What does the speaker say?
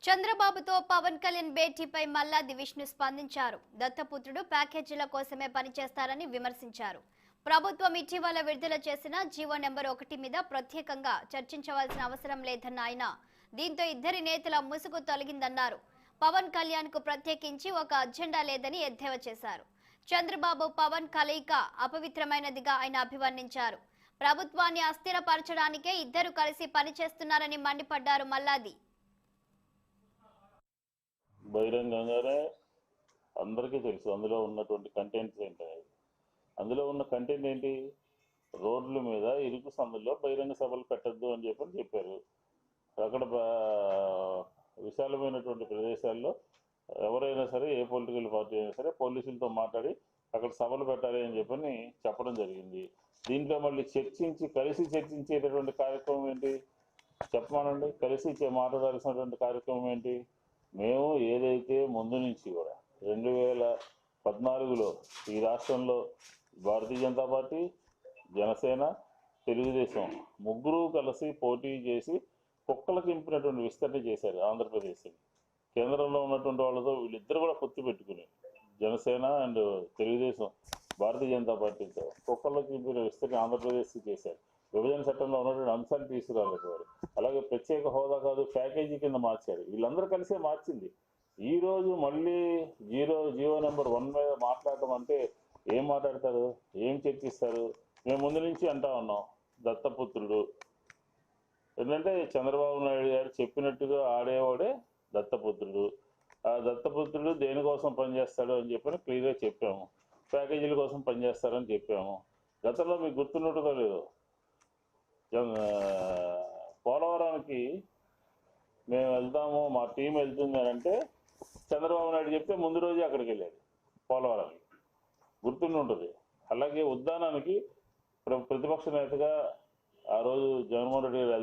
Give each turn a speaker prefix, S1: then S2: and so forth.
S1: చంద్రబాబుతో పవన్ కళ్యాణ్ భేటీపై మల్లాది విష్ణు స్పందించారు. దత్తపుత్రుడు ప్యాకేజీల కోసమే పనిచేస్తారని విమర్శించారు. ప్రభుత్వం ఇటీవల విడుదల చేసిన జీవో నెంబర్ 1 మీద ప్రత్యేకంగా చర్చించవలసిన అవసరం లేదన్న ఆయన, దీంతో ఇద్దరి నేతల ముసుగు తొలగిందన్నారు. పవన్ కళ్యాణ్ కు ప్రత్యేకించి ఒక అజెండా లేదని ఎద్దేవా చేశారు. చంద్రబాబు పవన్ కలయిక అపవిత్రమైనదిగా ఆయన అభివర్ణించారు. ప్రభుత్వాన్ని అస్థిరపరచడానికే ఇద్దరు కలిసి పనిచేస్తున్నారని మండిపడ్డారు మల్లాది.
S2: బహిరంగంగానే అందరికీ తెలుసు అందులో ఉన్నటువంటి కంటెంట్స్ ఏంటి. అందులో ఉన్న కంటెంట్ ఏంటి? రోడ్ల మీద ఇరుకు సందుల్లో బహిరంగ సభలు పెట్టద్దు అని చెప్పారు. అక్కడ విశాలమైనటువంటి ప్రదేశాల్లో ఎవరైనా సరే, ఏ పొలిటికల్ పార్టీ అయినా సరే పోలీసులతో మాట్లాడి అక్కడ సభలు పెట్టాలి అని చెప్పడం జరిగింది. దీంట్లో మళ్ళీ కలిసి చర్చించేటటువంటి కార్యక్రమం ఏంటి చెప్పమానండి. కలిసి మాట్లాడాల్సినటువంటి కార్యక్రమం ఏంటి? మేము ఏదైతే ముందు నుంచి కూడా 2014లో ఈ రాష్ట్రంలో భారతీయ జనతా పార్టీ, జనసేన, తెలుగుదేశం ముగ్గురు కలిసి పోటీ చేసి కుక్కలకు ఇంపినటువంటి విస్తరణ చేశారు ఆంధ్రప్రదేశ్. కేంద్రంలో ఉన్నటువంటి వాళ్ళతో వీళ్ళిద్దరు కూడా పొత్తు పెట్టుకుని, జనసేన అండ్ తెలుగుదేశం భారతీయ జనతా పార్టీతో కుక్కలకు ఇంపిన విస్తరణ ఆంధ్రప్రదేశ్ చేశారు. విభజన చట్టంలో ఉన్నటువంటి అంశాలు తీసుకురాలేకపోయారు. అలాగే ప్రత్యేక హోదా కాదు, ప్యాకేజీ కింద మార్చారు. వీళ్ళందరూ కలిసే మార్చింది. ఈరోజు మళ్ళీ జీవో నెంబర్ 1 మీద మాట్లాడటం అంటే ఏం మాట్లాడతారు, ఏం చర్చిస్తారు? మేము ముందు నుంచి అంటా ఉన్నాం, దత్తపుత్రుడు ఏంటంటే చంద్రబాబు నాయుడు గారు చెప్పినట్టుగా ఆడేవాడే దత్తపుత్రుడు. ఆ దత్తపుత్రుడు దేనికోసం పనిచేస్తాడు అని క్లియర్గా చెప్పాము. ప్యాకేజీల కోసం పనిచేస్తారని చెప్పాము. గతంలో మీకు గుర్తున్నట్టుగా లేదు, పోలవరానికి మేము వెళ్తాము, మా టీం వెళ్తుంది అని అంటే చంద్రబాబు నాయుడు చెప్తే ముందు రోజే అక్కడికి వెళ్ళాడు పోలవరానికి, గుర్తుండి ఉంటుంది. అలాగే ఉద్దానానికి ప్రతిపక్ష నేతగా ఆ రోజు జగన్మోహన్ రెడ్డి గారు